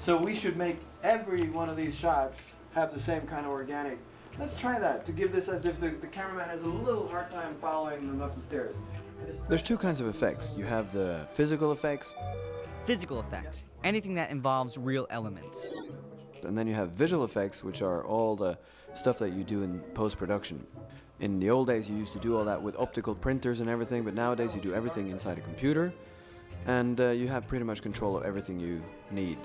So we should make every one of these shots have the same kind of organic. Let's try that to give this as if the cameraman has a little hard time following them up the stairs. There's two kinds of effects. You have the physical effects. Physical effects, anything that involves real elements. And then you have visual effects, which are all the stuff that you do in post-production. In the old days, you used to do all that with optical printers and everything, but nowadays you do everything inside a computer, and you have pretty much control of everything you need.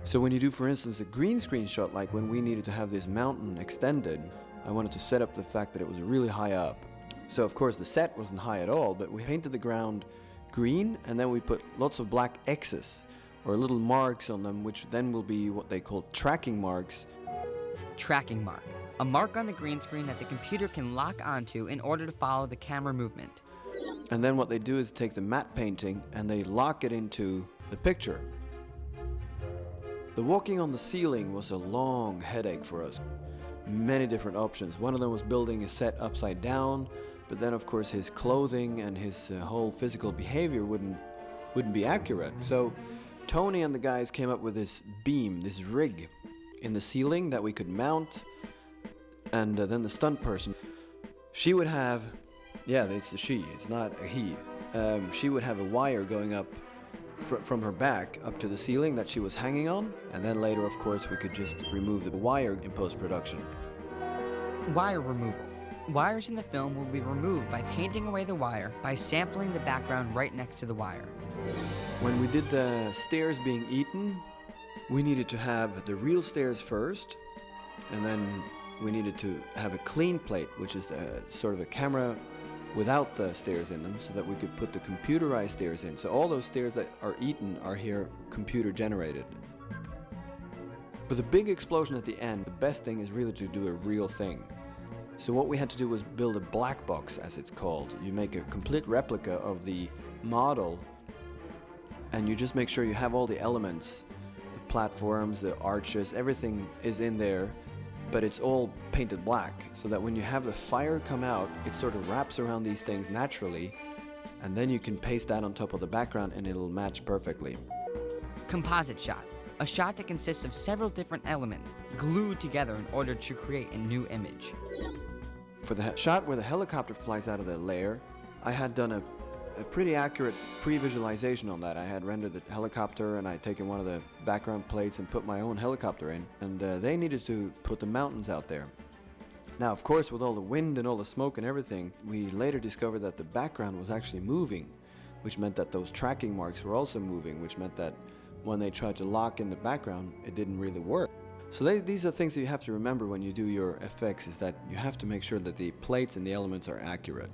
So when you do, for instance, a green screen shot, like when we needed to have this mountain extended, I wanted to set up the fact that it was really high up. So of course the set wasn't high at all, but we painted the ground green, and then we put lots of black X's, or little marks on them, which then will be what they call tracking marks. Tracking mark. A mark on the green screen that the computer can lock onto in order to follow the camera movement. And then what they do is take the matte painting and they lock it into the picture. The walking on the ceiling was a long headache for us. Many different options. One of them was building a set upside down, but then of course his clothing and his whole physical behavior wouldn't be accurate. So Tony and the guys came up with this beam, this rig in the ceiling that we could mount, and then the stunt person, she would have, yeah, it's a she, it's not a he, she would have a wire going up from her back up to the ceiling that she was hanging on, and then later of course we could just remove the wire in post-production. Wire removal. Wires in the film will be removed by painting away the wire by sampling the background right next to the wire. When we did the stairs being eaten, we needed to have the real stairs first, and then we needed to have a clean plate, which is sort of a camera without the stairs in them, so that we could put the computerized stairs in. So all those stairs that are eaten are here computer generated. But the big explosion at the end, the best thing is really to do a real thing. So what we had to do was build a black box, as it's called. You make a complete replica of the model, and you just make sure you have all the elements, the platforms, the arches, everything is in there, but it's all painted black, so that when you have the fire come out, it sort of wraps around these things naturally, and then you can paste that on top of the background and it'll match perfectly. Composite shot. A shot that consists of several different elements glued together in order to create a new image. For the shot where the helicopter flies out of the lair, I had done a pretty accurate pre-visualization on that. I had rendered the helicopter, and I had taken one of the background plates and put my own helicopter in, and they needed to put the mountains out there. Now of course, with all the wind and all the smoke and everything, we later discovered that the background was actually moving, which meant that those tracking marks were also moving, which meant that when they tried to lock in the background, it didn't really work. So these are things that you have to remember when you do your effects, is that you have to make sure that the plates and the elements are accurate.